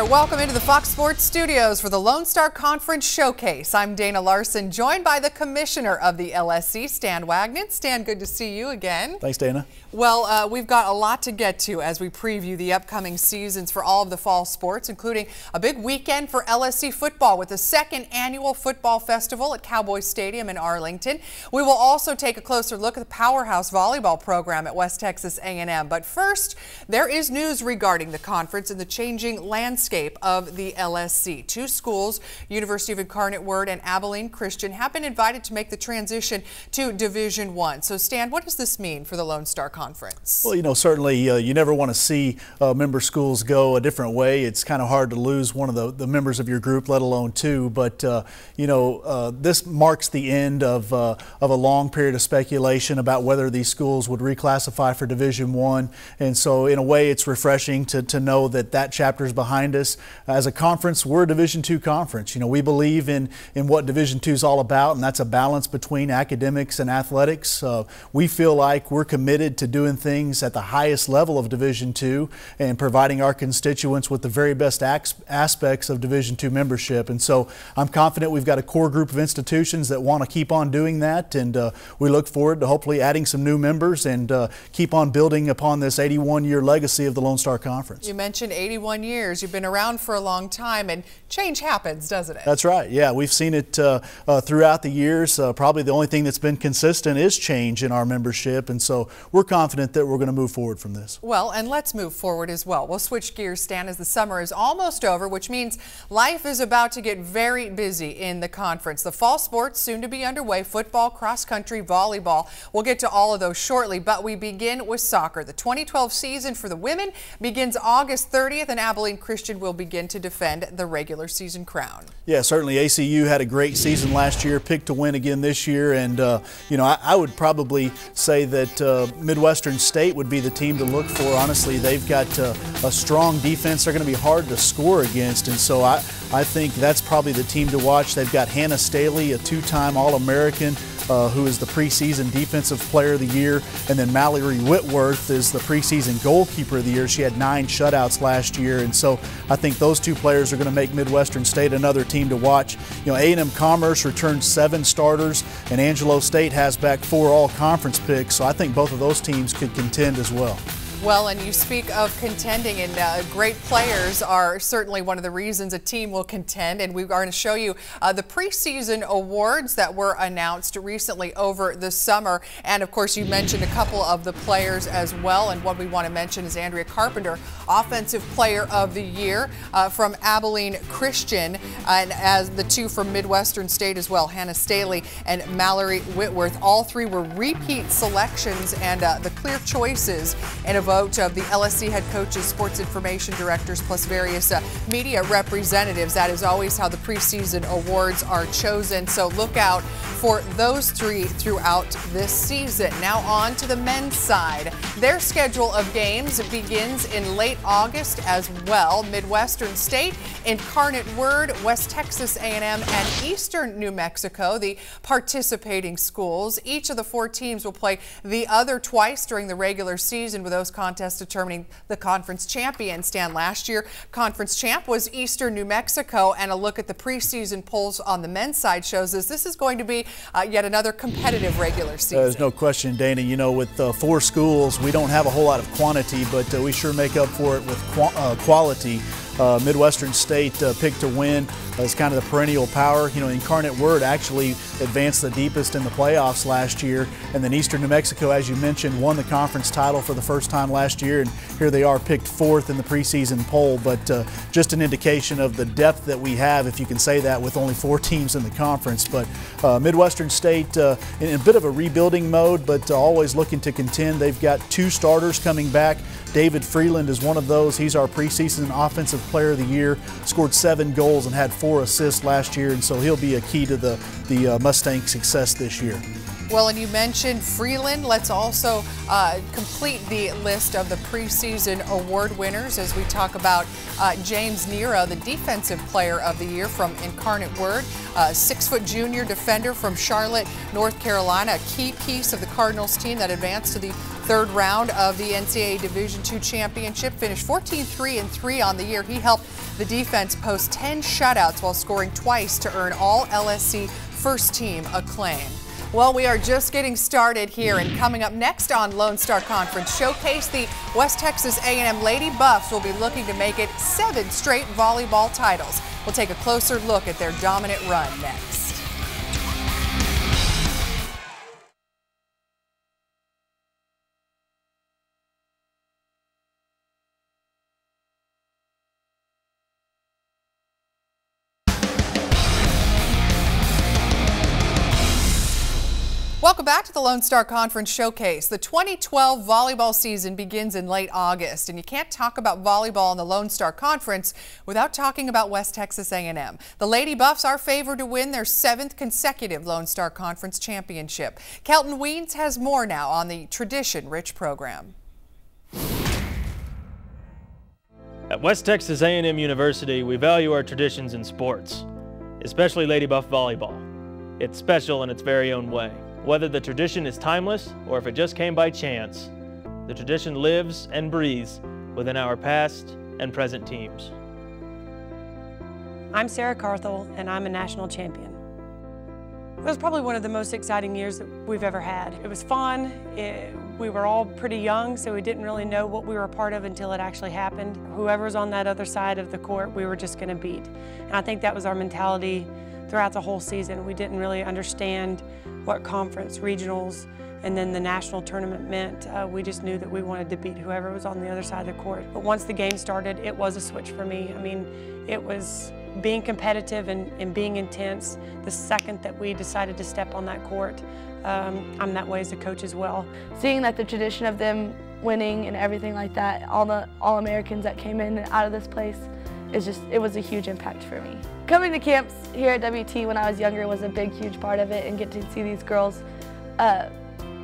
there. Welcome into the Fox Sports Studios for the Lone Star Conference Showcase. I'm Dana Larson, joined by the commissioner of the LSC, Stan Wagner. Stan, good to see you again. Thanks, Dana. Well, we've got a lot to get to as we preview the upcoming seasons for all of the fall sports, including a big weekend for LSC football with the second annual football festival at Cowboy Stadium in Arlington. We will also take a closer look at the powerhouse volleyball program at West Texas A&M. But first, there is news regarding the conference and the changing landscape of the LSC. Two schools, University of Incarnate Word and Abilene Christian, have been invited to make the transition to Division I. So, Stan, what does this mean for the Lone Star Conference? Well, you know, certainly you never want to see member schools go a different way. It's kind of hard to lose one of the members of your group, let alone two. But, you know, this marks the end of a long period of speculation about whether these schools would reclassify for Division I. And so, in a way, it's refreshing to know that chapter is behind us. As a conference, we're a Division II conference. You know, we believe in what Division II is all about, and that's a balance between academics and athletics. We feel like we're committed to doing things at the highest level of Division II and providing our constituents with the very best aspects of Division II membership. And so I'm confident we've got a core group of institutions that want to keep on doing that, and we look forward to hopefully adding some new members and keep on building upon this 81-year legacy of the Lone Star Conference. You mentioned 81 years. You've been around for a long time, and change happens, doesn't it? That's right. Yeah, we've seen it throughout the years. Probably the only thing that's been consistent is change in our membership, and so we're confident that we're going to move forward from this. Well, and let's move forward as well. We'll switch gears, Stan, as the summer is almost over, which means life is about to get very busy in the conference. The fall sports soon to be underway: football, cross country, volleyball. We'll get to all of those shortly, but we begin with soccer. The 2012 season for the women begins August 30th, and Abilene Christian will begin to defend the regular season crown. Yeah, certainly ACU had a great season last year, picked to win again this year, and you know, I would probably say that Midwestern State would be the team to look for. Honestly, they've got a strong defense. They're going to be hard to score against, and so I think that's probably the team to watch. They've got Hannah Staley, a two-time All-American, who is the preseason Defensive Player of the Year, and then Mallory Whitworth is the preseason Goalkeeper of the Year. She had 9 shutouts last year, and so I think those two players are going to make Midwestern State another team to watch. You know, A&M Commerce returned 7 starters, and Angelo State has back 4 all-conference picks, so I think both of those teams could contend as well. Well, and you speak of contending, and great players are certainly one of the reasons a team will contend. And we are going to show you the preseason awards that were announced recently over the summer. And of course, you mentioned a couple of the players as well. And what we want to mention is Andrea Carpenter, Offensive Player of the Year from Abilene Christian, and as the 2 from Midwestern State as well, Hannah Staley and Mallory Whitworth. All 3 were repeat selections and the clear choices in a vote of the LSC head coaches, sports information directors, plus various media representatives. That is always how the preseason awards are chosen. So look out for those 3 throughout this season. Now on to the men's side. Their schedule of games begins in late August as well. Midwestern State, Incarnate Word, West Texas A&M, and Eastern New Mexico, the participating schools. Each of the 4 teams will play the other twice during the regular season, with those contests determining the conference champion. Stan, last year conference champ was Eastern New Mexico, and a look at the preseason polls on the men's side shows us this is going to be yet another competitive regular season. There's no question, Dana. You know, with 4 schools, we don't have a whole lot of quantity, but we sure make up for it with quality. Midwestern State picked to win as kind of the perennial power. You know, Incarnate Word actually advanced the deepest in the playoffs last year, and then Eastern New Mexico, as you mentioned, won the conference title for the first time last year, and here they are picked 4th in the preseason poll. But just an indication of the depth that we have, if you can say that, with only 4 teams in the conference. But Midwestern State in a bit of a rebuilding mode, but always looking to contend. They've got 2 starters coming back. David Freeland is one of those. He's our preseason Offensive Player of the Year, scored 7 goals and had 4 assists last year, and so he'll be a key to the Mustang success this year. Well, and you mentioned Freeland. Let's also complete the list of the preseason award winners as we talk about James Nero, the Defensive Player of the Year from Incarnate Word, 6-foot junior defender from Charlotte, North Carolina, a key piece of the Cardinals team that advanced to the third round of the NCAA Division II Championship, finished 14-3-3 on the year. He helped the defense post 10 shutouts while scoring twice to earn all LSC first team acclaim. Well, we are just getting started here, and coming up next on Lone Star Conference Showcase, the West Texas A&M Lady Buffs will be looking to make it 7 straight volleyball titles. We'll take a closer look at their dominant run next. Welcome back to the Lone Star Conference Showcase. The 2012 volleyball season begins in late August, and you can't talk about volleyball in the Lone Star Conference without talking about West Texas A&M. The Lady Buffs are favored to win their 7th consecutive Lone Star Conference championship. Kelton Weens has more now on the tradition-rich program. At West Texas A&M University, we value our traditions in sports, especially Lady Buff volleyball. It's special in its very own way. Whether the tradition is timeless or if it just came by chance, the tradition lives and breathes within our past and present teams. I'm Sarah Carthel, and I'm a national champion. It was probably one of the most exciting years that we've ever had. It was fun. We were all pretty young, so we didn't really know what we were a part of until it actually happened. Whoever was on that other side of the court, we were just going to beat. And I think that was our mentality throughout the whole season. We didn't really understand what conference, regionals, and then the national tournament meant. We just knew that we wanted to beat whoever was on the other side of the court. But once the game started, it was a switch for me. I mean, it was being competitive and being intense. The second that we decided to step on that court, I'm that way as a coach as well. Seeing that the tradition of them winning and everything like that, all the All-Americans that came in and out of this place, it was a huge impact for me. Coming to camps here at WT when I was younger was a big, huge part of it, and get to see these girls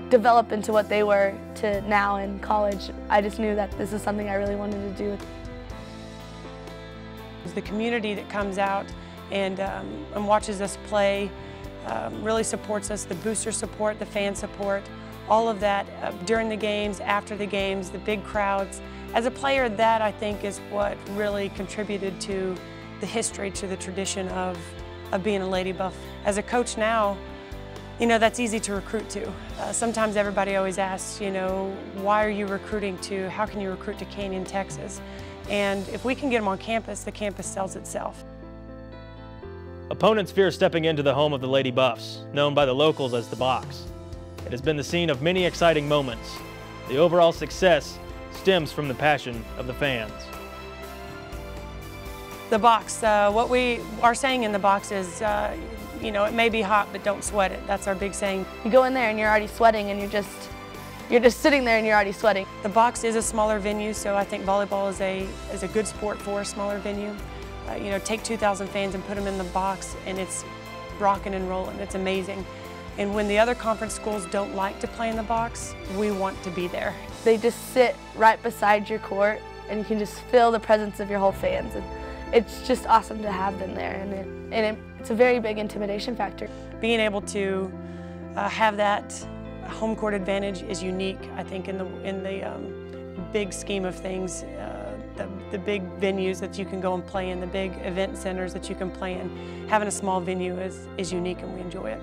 develop into what they were to now in college. I just knew that this is something I really wanted to do. The community that comes out and watches us play really supports us. The booster support, the fan support, all of that during the games, after the games, the big crowds. As a player, that I think is what really contributed to the history, to the tradition of being a Lady Buff. As a coach now, you know, that's easy to recruit to. Sometimes everybody always asks, you know, why are you recruiting to, how can you recruit to Canyon, Texas? And if we can get them on campus, the campus sells itself. Opponents fear stepping into the home of the Lady Buffs, known by the locals as the Box. It has been the scene of many exciting moments. The overall success stems from the passion of the fans. The Box, what we are saying in the Box is, you know, it may be hot, but don't sweat it. That's our big saying. You go in there and you're already sweating, and you're just sitting there and you're already sweating. The Box is a smaller venue, so I think volleyball is a good sport for a smaller venue. You know, take 2,000 fans and put them in the Box, and it's rocking and rolling. It's amazing. And when the other conference schools don't like to play in the Box, we want to be there. They just sit right beside your court, and you can just feel the presence of your whole fans. And it's just awesome to have them there, and it's a very big intimidation factor. Being able to have that home court advantage is unique, I think, in the big scheme of things. The big venues that you can go and play in, the big event centers that you can play in. Having a small venue is unique, and we enjoy it.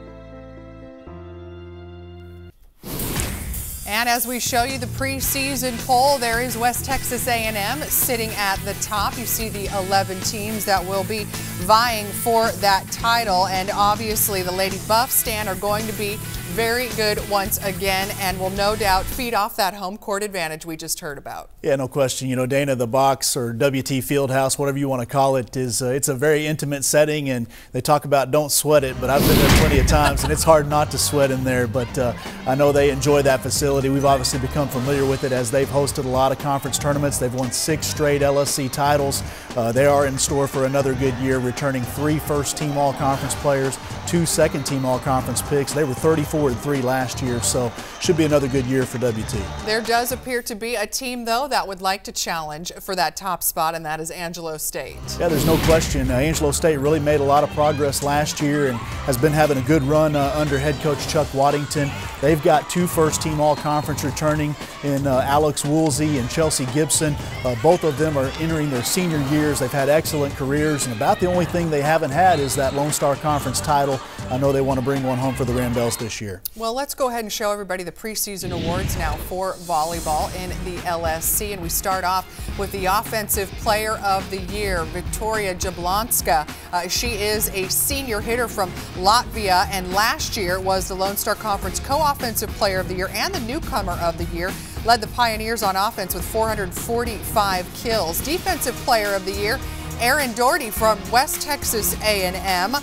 And as we show you the preseason poll, there is West Texas A&M sitting at the top. You see the 11 teams that will be vying for that title. And obviously the Lady Buffs, Stan, are going to be very good once again and will no doubt feed off that home court advantage we just heard about. Yeah, no question. You know, Dana, the Box or WT Fieldhouse, whatever you want to call it, is it's a very intimate setting, and they talk about don't sweat it, but I've been there plenty of times, and it's hard not to sweat in there. But I know they enjoy that facility. We've obviously become familiar with it as they've hosted a lot of conference tournaments. They've won 6 straight LSC titles. They are in store for another good year, returning 3 first-team all-conference players, 2 second-team all-conference picks. They were 34 4-3 last year, so should be another good year for WT. There does appear to be a team, though, that would like to challenge for that top spot, and that is Angelo State. Yeah, there's no question. Angelo State really made a lot of progress last year and has been having a good run under head coach Chuck Waddington. They've got 2 first-team all-conference returning in Alex Woolsey and Chelsea Gibson. Both of them are entering their senior years. They've had excellent careers, and about the only thing they haven't had is that Lone Star Conference title. I know they want to bring one home for the Ramblers this year. Well, let's go ahead and show everybody the preseason awards now for volleyball in the LSC, and we start off with the Offensive Player of the Year, Victoria Jablonska. She is a senior hitter from Latvia, and last year was the Lone Star Conference Co-Offensive Player of the Year and the Newcomer of the Year. Led the Pioneers on offense with 445 kills. Defensive Player of the Year, Erin Doherty from West Texas A&M.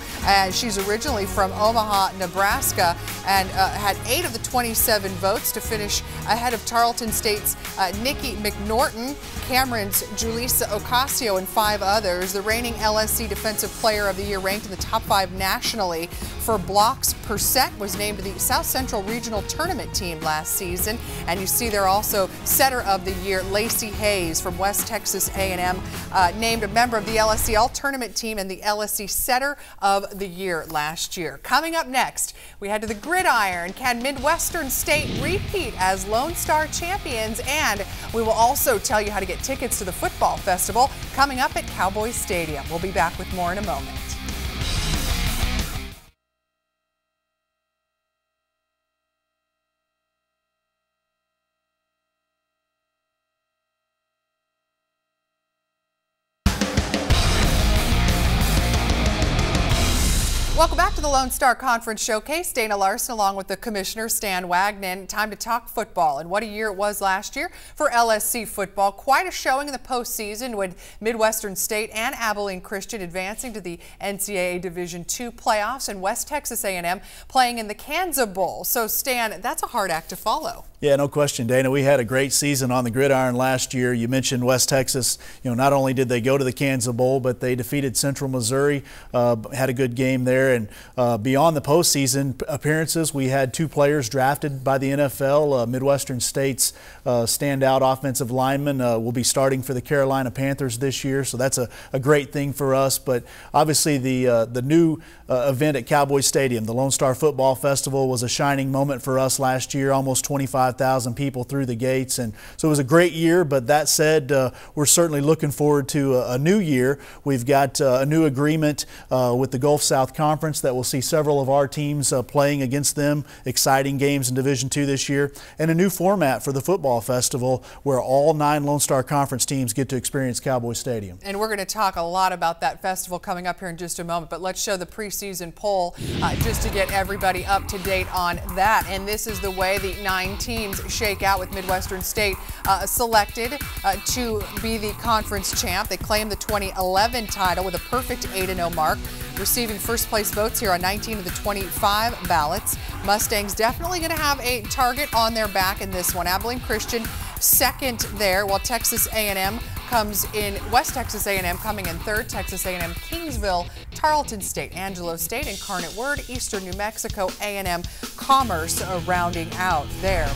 She's originally from Omaha, Nebraska, and had 8 of the 27 votes to finish ahead of Tarleton State's Nikki McNorton, Cameron's Julissa Ocasio, and 5 others. The reigning LSC Defensive Player of the Year, ranked in the top 5 nationally for blocks per set, was named to the South Central Regional Tournament team last season. And you see there also Setter of the Year, Lacey Hayes from West Texas A&M, named a member of the LSC All-Tournament team and the LSC Setter of the Year last year. Coming up next, we head to the gridiron. Can Midwestern State repeat as Lone Star champions? And we will also tell you how to get tickets to the football festival coming up at Cowboys Stadium. We'll be back with more in a moment. Welcome back to the Lone Star Conference Showcase. Dana Larson along with the Commissioner Stan Wagner. Time to talk football, and what a year it was last year for LSC football. Quite a showing in the postseason with Midwestern State and Abilene Christian advancing to the NCAA Division II playoffs, and West Texas A&M playing in the Kansas Bowl. So Stan, that's a hard act to follow. Yeah, no question, Dana. We had a great season on the gridiron last year. You mentioned West Texas. Not only did they go to the Kansas Bowl, but they defeated Central Missouri, had a good game there. And beyond the postseason appearances, we had 2 players drafted by the NFL. Midwestern State's standout offensive lineman will be starting for the Carolina Panthers this year, so that's a great thing for us. But obviously the new event at Cowboys Stadium, the Lone Star Football Festival, was a shining moment for us last year. Almost 25,000 people through the gates, and so it was a great year. But that said, we're certainly looking forward to a new year. We've got a new agreement with the Gulf South Conference that will see several of our teams playing against them. Exciting games in Division II this year, and a new format for the football festival where all 9 Lone Star Conference teams get to experience Cowboys Stadium. And we're going to talk a lot about that festival coming up here in just a moment, but let's show the preseason poll just to get everybody up to date on that. And this is the way the 9 teams shake out, with Midwestern State selected to be the conference champ. They claim the 2011 title with a perfect 8-0 mark, receiving first place votes here on 19 of the 25 ballots. Mustangs definitely going to have a target on their back in this one. Abilene Christian second there, while Texas A&M comes in, West Texas A&M coming in third, Texas A&M, Kingsville, Tarleton State, Angelo State, Incarnate Word, Eastern New Mexico, A&M Commerce rounding out there.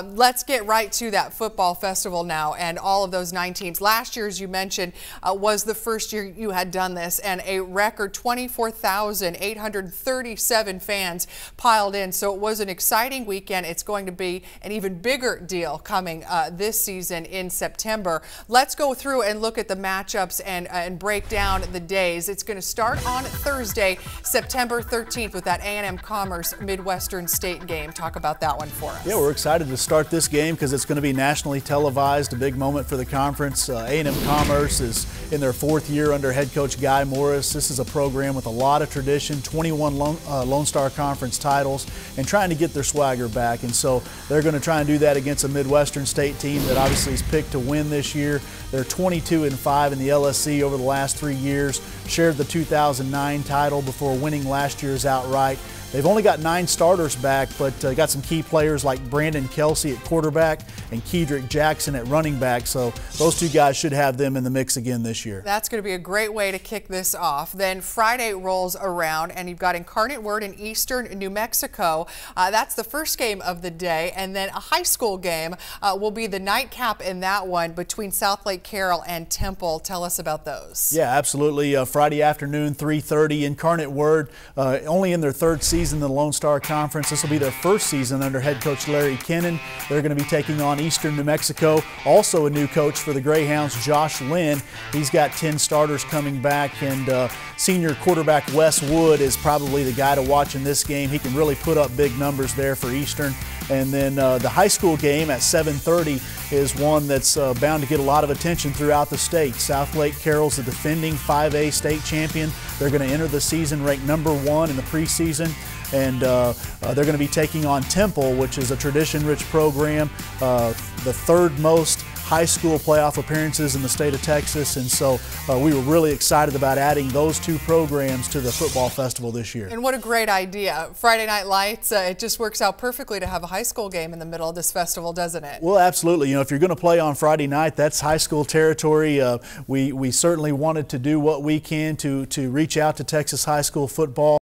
Let's get right to that football festival now and all of those 9 teams. Last year, as you mentioned, was the first year you had done this, and a record 24,837 fans piled in. So it was an exciting weekend. It's going to be an even bigger deal coming this season in September. Let's go through and look at the matchups and break down the days. It's going to start on Thursday, September 13th, with that A&M Commerce Midwestern State game. Talk about that one for us. Yeah, we're excited to start this game because it's going to be nationally televised, a big moment for the conference. A&M Commerce is in their 4th year under head coach Guy Morris. This is a program with a lot of tradition, 21 Lone Star Conference titles, and trying to get their swagger back. And so they're going to try and do that against a Midwestern State team that obviously is picked to win this year. They're 22-5 in the LSC over the last 3 years, shared the 2009 title before winning last year's outright. They've only got 9 starters back, but got some key players like Brandon Kelsey at quarterback and Kedrick Jackson at running back. So those 2 guys should have them in the mix again this year. That's going to be a great way to kick this off. Then Friday rolls around and you've got Incarnate Word in Eastern New Mexico. That's the first game of the day, and then a high school game will be the nightcap in that one between South Lake Carroll and Temple. Tell us about those. Yeah, absolutely. Friday afternoon, 3:30. Incarnate Word, only in their 3rd season in the Lone Star Conference. This will be their 1st season under head coach Larry Kennan. They're going to be taking on Eastern New Mexico. Also a new coach for the Greyhounds, Josh Lynn. He's got 10 starters coming back, and senior quarterback Wes Wood is probably the guy to watch in this game. He can really put up big numbers there for Eastern. And then the high school game at 7:30 is one that's bound to get a lot of attention throughout the state. South Lake Carroll's the defending 5A state champion. They're going to enter the season ranked #1 in the preseason. And they're going to be taking on Temple, which is a tradition-rich program, the 3rd most high school playoff appearances in the state of Texas, and so we were really excited about adding those 2 programs to the football festival this year. And what a great idea. Friday Night Lights, it just works out perfectly to have a high school game in the middle of this festival, doesn't it? Well, absolutely. You know, if you're going to play on Friday night, that's high school territory. We certainly wanted to do what we can to reach out to Texas high school football.